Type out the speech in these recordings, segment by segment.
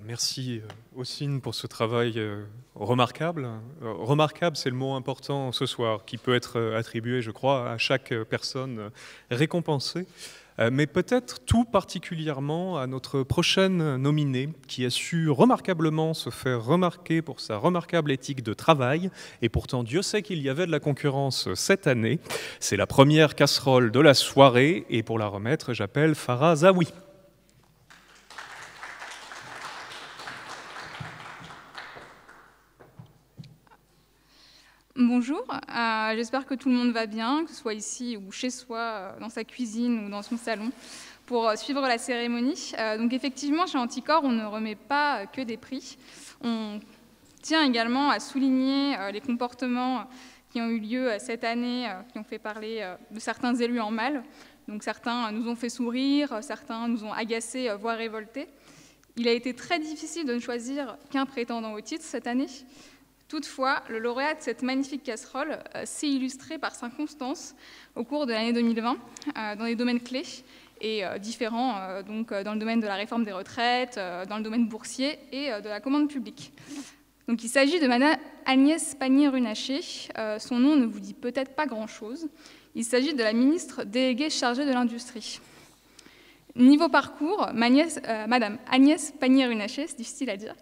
Merci Ossine pour ce travail remarquable. Remarquable, c'est le mot important ce soir, qui peut être attribué, je crois, à chaque personne récompensée, mais peut-être tout particulièrement à notre prochaine nominée, qui a su remarquablement se faire remarquer pour sa remarquable éthique de travail, et pourtant Dieu sait qu'il y avait de la concurrence cette année. C'est la première casserole de la soirée, et pour la remettre, j'appelle Farah Zawi. Bonjour, j'espère que tout le monde va bien, que ce soit ici ou chez soi, dans sa cuisine ou dans son salon, pour suivre la cérémonie. Donc effectivement, chez Anticor, on ne remet pas que des prix. On tient également à souligner les comportements qui ont eu lieu cette année, qui ont fait parler de certains élus en mal. Donc certains nous ont fait sourire, certains nous ont agacés, voire révoltés. Il a été très difficile de ne choisir qu'un prétendant au titre cette année. Toutefois, le lauréat de cette magnifique casserole s'est illustré par sa constance au cours de l'année 2020 dans des domaines clés et différents, donc dans le domaine de la réforme des retraites, dans le domaine boursier et de la commande publique. Donc, il s'agit de Madame Agnès Pannier-Runacher. Son nom ne vous dit peut-être pas grand-chose. Il s'agit de la ministre déléguée chargée de l'industrie. Niveau parcours, Madame Agnès Pannier-Runacher, c'est difficile à dire,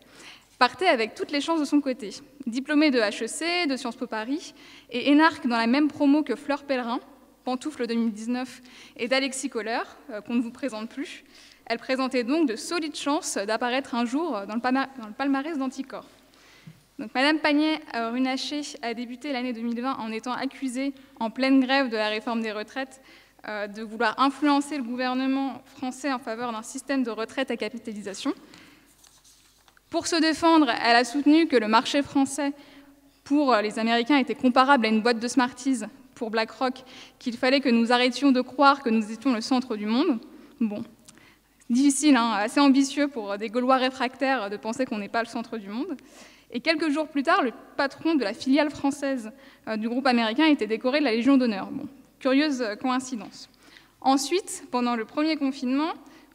partait avec toutes les chances de son côté. Diplômée de HEC, de Sciences Po Paris, et énarque dans la même promo que Fleur Pellerin, Pantoufle 2019, et d'Alexis Kohler, qu'on ne vous présente plus, elle présentait donc de solides chances d'apparaître un jour dans le palmarès d'Anticor. Donc, Madame Pannier-Runacher a débuté l'année 2020 en étant accusée, en pleine grève de la réforme des retraites, de vouloir influencer le gouvernement français en faveur d'un système de retraite à capitalisation. Pour se défendre, elle a soutenu que le marché français pour les Américains était comparable à une boîte de Smarties pour BlackRock, qu'il fallait que nous arrêtions de croire que nous étions le centre du monde. Bon, difficile, hein, assez ambitieux pour des Gaulois réfractaires de penser qu'on n'est pas le centre du monde. Et quelques jours plus tard, le patron de la filiale française du groupe américain était décoré de la Légion d'honneur. Bon, curieuse coïncidence. Ensuite, pendant le premier confinement,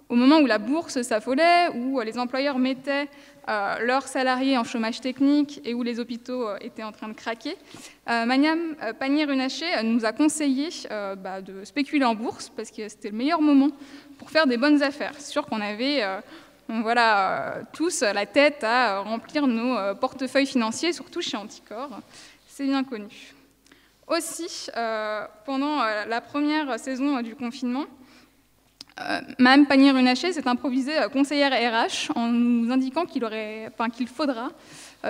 au moment où la bourse s'affolait, où les employeurs mettaient leurs salariés en chômage technique et où les hôpitaux étaient en train de craquer, Madame Pannier-Runacher nous a conseillé de spéculer en bourse parce que c'était le meilleur moment pour faire des bonnes affaires. C'est sûr qu'on avait tous la tête à remplir nos portefeuilles financiers, surtout chez Anticor, c'est bien connu. Aussi, pendant la première saison du confinement, Mme Pannier-Runacher s'est improvisée conseillère RH en nous indiquant qu'il faudra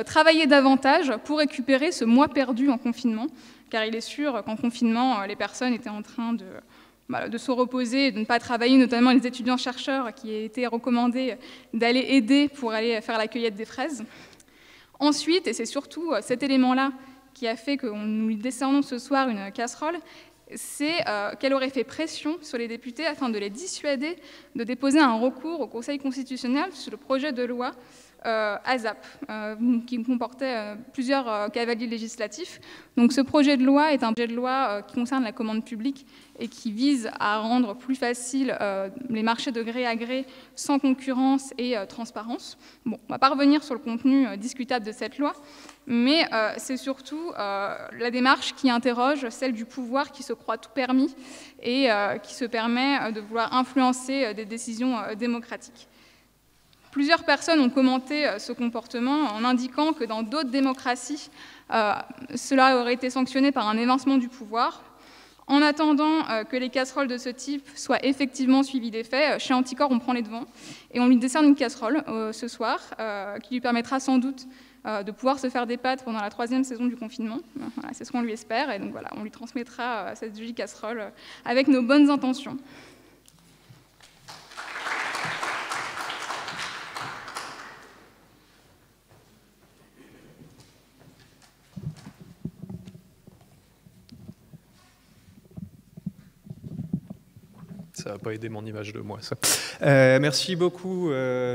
travailler davantage pour récupérer ce mois perdu en confinement, car il est sûr qu'en confinement, les personnes étaient en train de se reposer, de ne pas travailler, notamment les étudiants-chercheurs qui étaient recommandés d'aller aider pour aller faire la cueillette des fraises. Ensuite, et c'est surtout cet élément-là qui a fait que nous lui décernons ce soir une casserole, c'est qu'elle aurait fait pression sur les députés afin de les dissuader de déposer un recours au Conseil constitutionnel sur le projet de loi ASAP, qui comportait plusieurs cavaliers législatifs. Donc ce projet de loi est un projet de loi qui concerne la commande publique et qui vise à rendre plus facile les marchés de gré à gré sans concurrence et transparence. Bon, on ne va pas revenir sur le contenu discutable de cette loi, mais c'est surtout la démarche qui interroge celle du pouvoir qui se croit tout permis et qui se permet de vouloir influencer des décisions démocratiques. Plusieurs personnes ont commenté ce comportement en indiquant que dans d'autres démocraties, cela aurait été sanctionné par un évincement du pouvoir. En attendant que les casseroles de ce type soient effectivement suivies des faits, chez Anticor, on prend les devants et on lui décerne une casserole ce soir qui lui permettra sans doute de pouvoir se faire des pâtes pendant la 3e saison du confinement. Voilà, c'est ce qu'on lui espère et donc voilà, on lui transmettra cette jolie casserole avec nos bonnes intentions. Ça n'a pas aidé mon image de moi, ça. Merci beaucoup,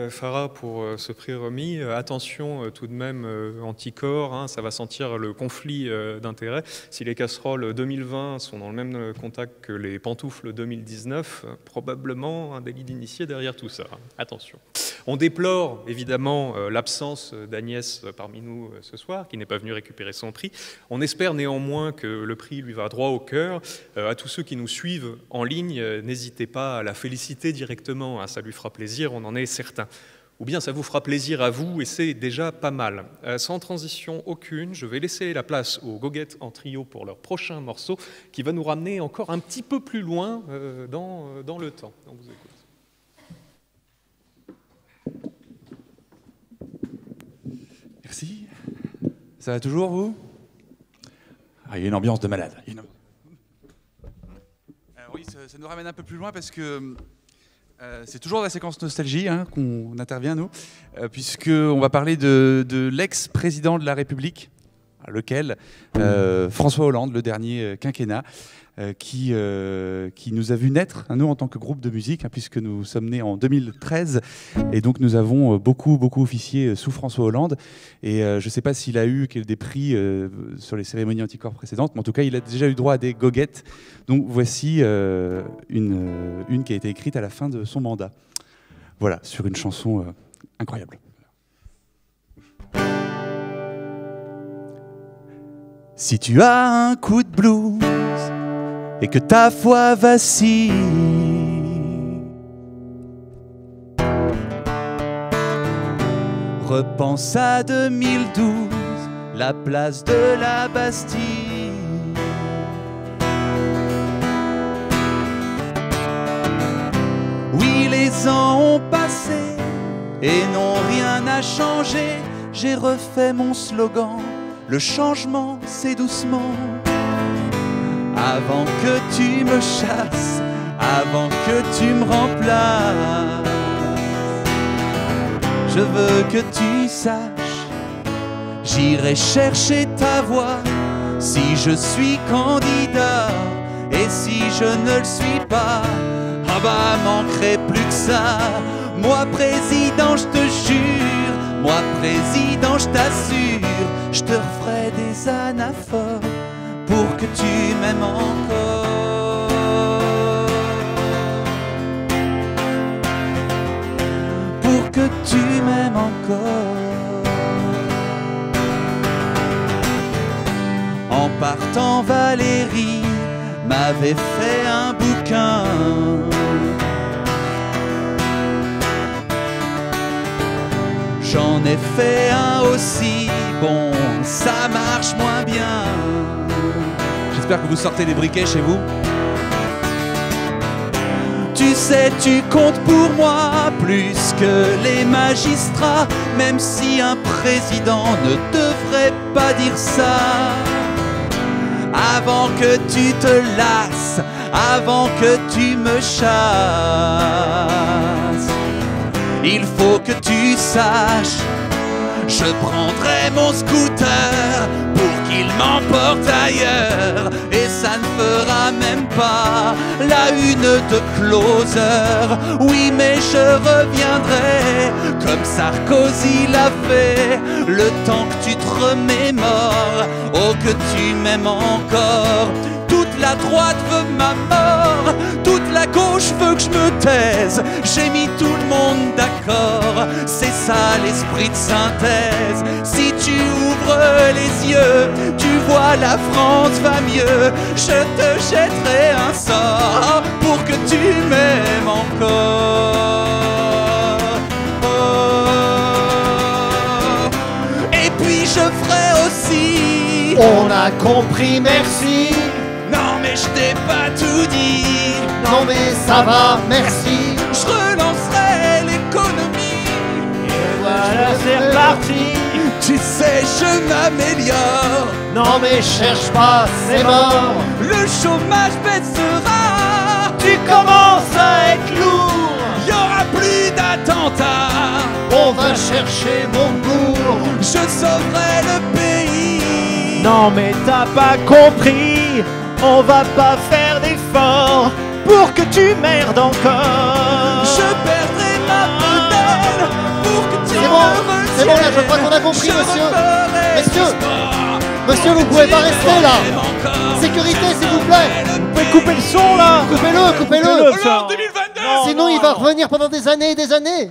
Farah, pour ce prix remis. Attention, tout de même, Anticor, hein, ça va sentir le conflit d'intérêts. Si les casseroles 2020 sont dans le même contact que les pantoufles 2019, probablement un délit d'initié derrière tout ça. Attention. On déplore évidemment l'absence d'Agnès parmi nous ce soir, qui n'est pas venue récupérer son prix. On espère néanmoins que le prix lui va droit au cœur. À tous ceux qui nous suivent en ligne, n'hésitez pas à la féliciter directement, hein, ça lui fera plaisir, on en est certain. Ou bien ça vous fera plaisir à vous, et c'est déjà pas mal. Sans transition aucune, je vais laisser la place aux Goguettes en trio pour leur prochain morceau, qui va nous ramener encore un petit peu plus loin dans le temps. On vous écoute. Merci. Ça va toujours, vous? Il y a une ambiance de malade. Oui, ça nous ramène un peu plus loin parce que c'est toujours la séquence nostalgie hein, qu'on intervient, nous, puisqu'on va parler de l'ex-président de la République, lequel François Hollande, le dernier quinquennat, qui nous a vu naître, nous en tant que groupe de musique, hein, puisque nous sommes nés en 2013, et donc nous avons beaucoup officié sous François Hollande, et je ne sais pas s'il a eu des prix sur les cérémonies anticorps précédentes, mais en tout cas il a déjà eu droit à des goguettes, donc voici une qui a été écrite à la fin de son mandat, voilà, sur une chanson incroyable. Si tu as un coup de blues et que ta foi vacille, repense à 2012, la place de la Bastille. Oui, les ans ont passé et non, rien n'a changé. J'ai refait mon slogan, le changement c'est doucement. Avant que tu me chasses, avant que tu me remplaces, je veux que tu saches, j'irai chercher ta voix si je suis candidat. Et si je ne le suis pas, ah bah manquerait plus que ça. Moi président je te jure, moi président je t'assure, je te referai des anaphores pour que tu m'aimes encore. Pour que tu m'aimes encore. En partant, Valérie m'avait fait un bouquin. J'en ai fait un aussi, bon, ça marche moins bien. J'espère que vous sortez les briquets chez vous. Tu sais, tu comptes pour moi plus que les magistrats, même si un président ne devrait pas dire ça. Avant que tu te lasses, avant que tu me chasses, il faut que tu saches, je prendrai mon scooter pour qu'il m'emporte ailleurs. Et ça ne fera même pas la une de Closer. Oui, mais je reviendrai comme Sarkozy l'a fait, le temps que tu te remémores. Oh, que tu m'aimes encore. Toute la droite veut ma mort, toute la gauche veut que je me taise. J'ai mis tout le monde d'accord, c'est ça l'esprit de synthèse. Si tu ouvres les yeux, tu vois la France va mieux. Je te jetterai un sort pour que tu m'aimes encore. Oh. Et puis je ferai aussi. On a compris, merci. Non mais je t'ai pas tout dit. Non mais ça va, merci. Je relancerai l'économie. Et voilà, c'est reparti. Tu sais, je m'améliore. Non mais cherche pas, c'est mort. Le chômage baissera. Tu commences à être lourd. Y aura plus d'attentats. On va chercher Montebourg. Je sauverai le pays. Non mais t'as pas compris. On va pas faire d'efforts pour que tu merdes encore. Je perdrai ma modèle pour que tu c'est me bon, retiennes. c'est bon là, je crois qu'on a compris, Je monsieur. referai Monsieur, du sport monsieur, vous pour pouvez que pas tu rester là. m'aimes encore. Sécurité, Je s'il vous plaît. sauverai le Vous pouvez couper le son là. Coupez-le, coupez-le. Alors, 2022. Sinon il va revenir pendant des années et des années.